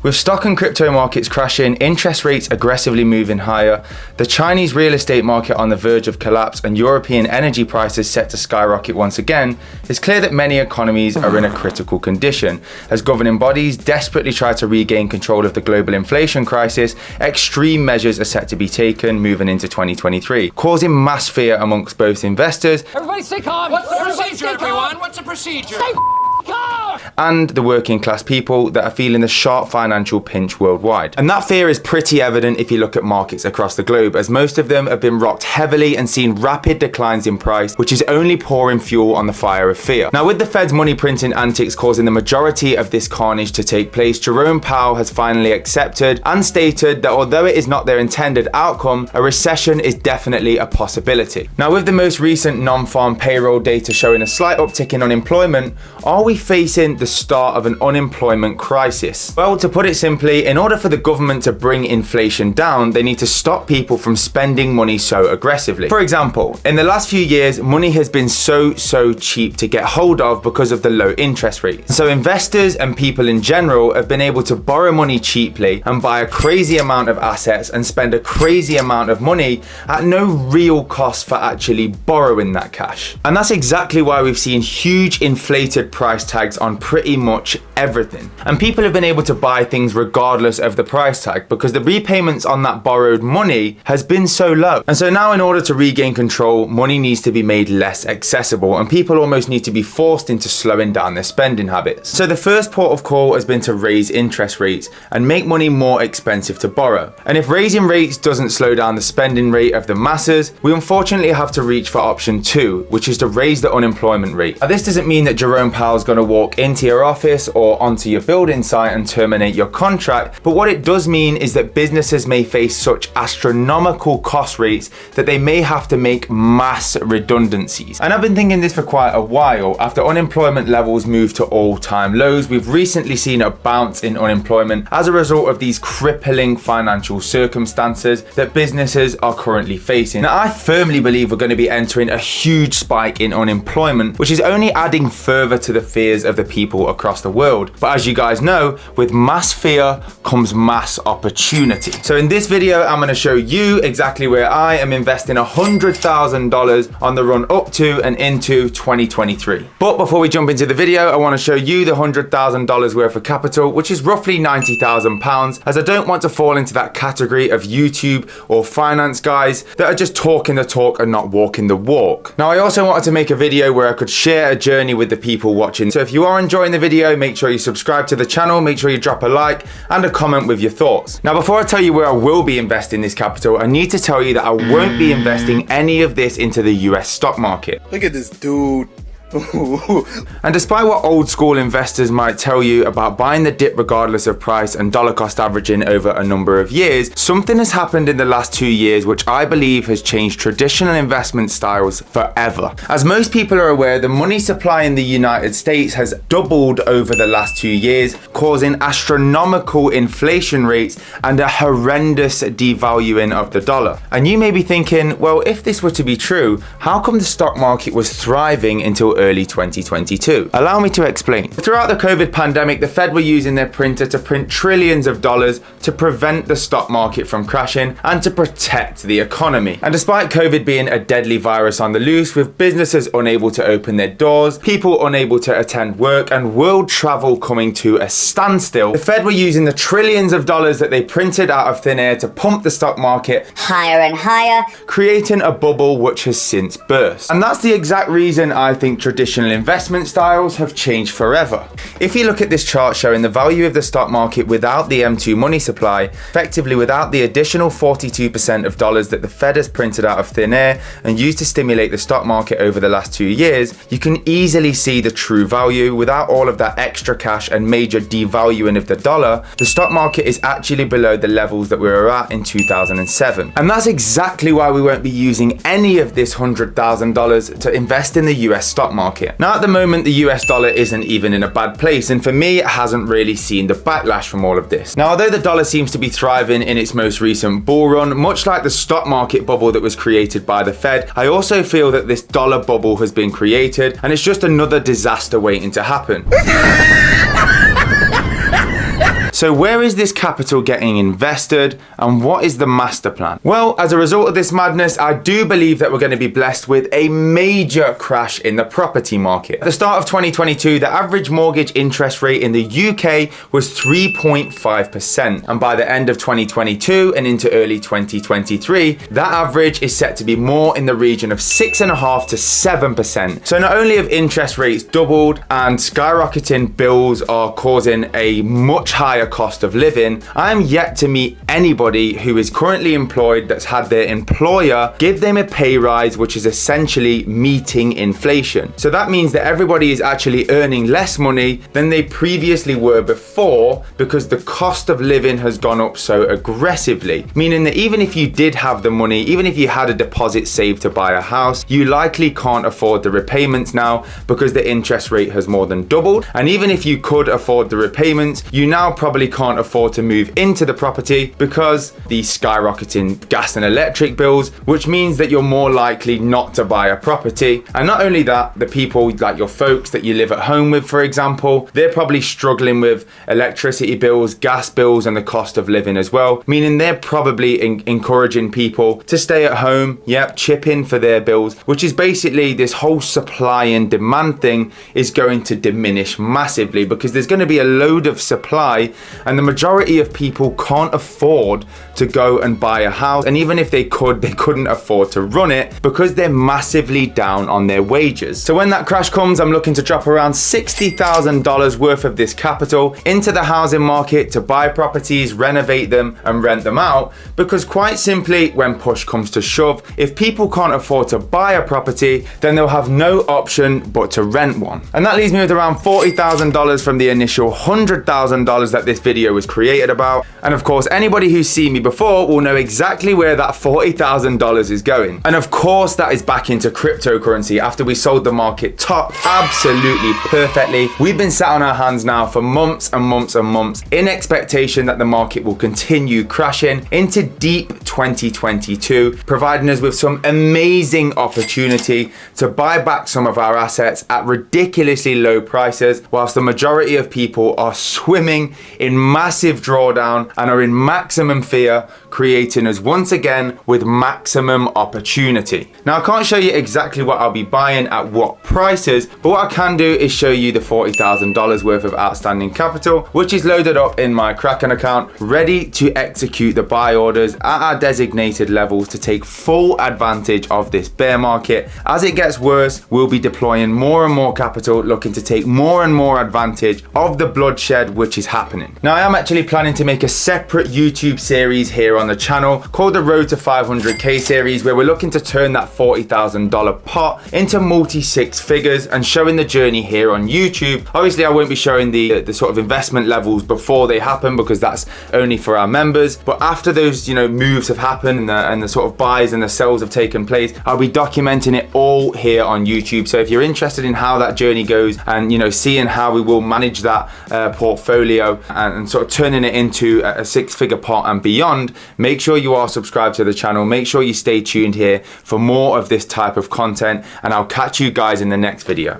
With stock and crypto markets crashing, interest rates aggressively moving higher, the Chinese real estate market on the verge of collapse, and European energy prices set to skyrocket once again, it's clear that many economies are in a critical condition. As governing bodies desperately try to regain control of the global inflation crisis, extreme measures are set to be taken moving into 2023, causing mass fear amongst both investors. Everybody stay calm. What's the procedure, everyone? What's the procedure? Stay calm! And the working class people that are feeling the sharp financial pinch worldwide. And that fear is pretty evident if you look at markets across the globe, as most of them have been rocked heavily and seen rapid declines in price, which is only pouring fuel on the fire of fear. Now, with the Fed's money printing antics causing the majority of this carnage to take place, Jerome Powell has finally accepted and stated that although it is not their intended outcome, a recession is definitely a possibility. Now, with the most recent non-farm payroll data showing a slight uptick in unemployment, are we facing the start of an unemployment crisis? Well, to put it simply, in order for the government to bring inflation down, they need to stop people from spending money so aggressively. For example, in the last few years, money has been so cheap to get hold of because of the low interest rates. So investors and people in general have been able to borrow money cheaply and buy a crazy amount of assets and spend a crazy amount of money at no real cost for actually borrowing that cash. And that's exactly why we've seen huge inflated price tags on pretty much everything. And people have been able to buy things regardless of the price tag because the repayments on that borrowed money has been so low. And so now, in order to regain control, money needs to be made less accessible and people almost need to be forced into slowing down their spending habits. So the first port of call has been to raise interest rates and make money more expensive to borrow. And if raising rates doesn't slow down the spending rate of the masses, we unfortunately have to reach for option 2, which is to raise the unemployment rate. Now, this doesn't mean that Jerome Powell's going to walk into your office or onto your building site and terminate your contract, but what it does mean is that businesses may face such astronomical cost rates that they may have to make mass redundancies. And I've been thinking this for quite a while. After unemployment levels moved to all-time lows, we've recently seen a bounce in unemployment as a result of these crippling financial circumstances that businesses are currently facing. Now, I firmly believe we're going to be entering a huge spike in unemployment, which is only adding further to the fears of the people across the world. But as you guys know, with mass fear comes mass opportunity. So in this video, I'm going to show you exactly where I am investing $100,000 on the run up to and into 2023. But before we jump into the video, I want to show you the $100,000 worth of capital, which is roughly £90,000, as I don't want to fall into that category of YouTube or finance guys that are just talking the talk and not walking the walk. Now, I also wanted to make a video where I could share a journey with the people watching. So if you are enjoying the video, make sure you subscribe to the channel, make sure you drop a like and a comment with your thoughts. Now, before I tell you where I will be investing this capital, I need to tell you that I won't be investing any of this into the US stock market. Look at this dude. And despite what old school investors might tell you about buying the dip regardless of price and dollar cost averaging over a number of years, something has happened in the last 2 years which I believe has changed traditional investment styles forever. As most people are aware, the money supply in the United States has doubled over the last 2 years, causing astronomical inflation rates and a horrendous devaluing of the dollar. And you may be thinking, well, if this were to be true, how come the stock market was thriving until early 2022? Allow me to explain. Throughout the COVID pandemic, the Fed were using their printer to print trillions of dollars to prevent the stock market from crashing and to protect the economy. And despite COVID being a deadly virus on the loose, with businesses unable to open their doors, people unable to attend work, and world travel coming to a standstill, the Fed were using the trillions of dollars that they printed out of thin air to pump the stock market higher and higher, creating a bubble which has since burst. And that's the exact reason I think traditional investment styles have changed forever. If you look at this chart showing the value of the stock market without the M2 money supply, effectively without the additional 42% of dollars that the Fed has printed out of thin air and used to stimulate the stock market over the last 2 years, you can easily see the true value. Without all of that extra cash and major devaluing of the dollar, the stock market is actually below the levels that we were at in 2007. And that's exactly why we won't be using any of this $100,000 to invest in the US stock market. Now, at the moment, the US dollar isn't even in a bad place, and for me, it hasn't really seen the backlash from all of this. Now, although the dollar seems to be thriving in its most recent bull run, much like the stock market bubble that was created by the Fed, I also feel that this dollar bubble has been created, and it's just another disaster waiting to happen. So where is this capital getting invested, and what is the master plan? Well, as a result of this madness, I do believe that we're going to be blessed with a major crash in the property market. At the start of 2022, the average mortgage interest rate in the UK was 3.5%, and by the end of 2022 and into early 2023, that average is set to be more in the region of 6.5 to 7%. So not only have interest rates doubled and skyrocketing bills are causing a much higher cost of living, I am yet to meet anybody who is currently employed that's had their employer give them a pay rise, which is essentially meeting inflation. So that means that everybody is actually earning less money than they previously were before, because the cost of living has gone up so aggressively. Meaning that even if you did have the money, even if you had a deposit saved to buy a house, you likely can't afford the repayments now because the interest rate has more than doubled. And even if you could afford the repayments, you now probably can't afford to move into the property because the skyrocketing gas and electric bills, which means that you're more likely not to buy a property. And not only that, the people like your folks that you live at home with, for example, they're probably struggling with electricity bills, gas bills, and the cost of living as well, meaning they're probably encouraging people to stay at home, chip in for their bills, which is basically this whole supply and demand thing is going to diminish massively because there's going to be a load of supply and the majority of people can't afford to go and buy a house. And even if they could, they couldn't afford to run it because they're massively down on their wages. So when that crash comes, I'm looking to drop around $60,000 worth of this capital into the housing market to buy properties, renovate them, and rent them out. Because quite simply, when push comes to shove, if people can't afford to buy a property, then they'll have no option but to rent one. And that leaves me with around $40,000 from the initial $100,000 that this video was created about. And of course, anybody who's seen me before will know exactly where that $40,000 is going. And of course, that is back into cryptocurrency after we sold the market top absolutely perfectly. We've been sat on our hands now for months and months and months in expectation that the market will continue crashing into deep 2022, providing us with some amazing opportunity to buy back some of our assets at ridiculously low prices, whilst the majority of people are swimming in massive drawdown and are in maximum fear, creating us once again with maximum opportunity. Now, I can't show you exactly what I'll be buying at what prices, but what I can do is show you the $40,000 worth of outstanding capital, which is loaded up in my Kraken account, ready to execute the buy orders at our designated levels to take full advantage of this bear market. As it gets worse, we'll be deploying more and more capital, looking to take more and more advantage of the bloodshed which is happening. Now, I am actually planning to make a separate YouTube series here on the channel called the Road to 500k series, where we're looking to turn that $40,000 pot into multi-six figures and showing the journey here on YouTube. Obviously, I won't be showing the sort of investment levels before they happen because that's only for our members. But after those, moves have happened and the sort of buys and the sells have taken place, I'll be documenting it all here on YouTube. So if you're interested in how that journey goes and, seeing how we will manage that portfolio and sort of turning it into a six-figure pot and beyond, make sure you are subscribed to the channel. Make sure you stay tuned here for more of this type of content, and I'll catch you guys in the next video.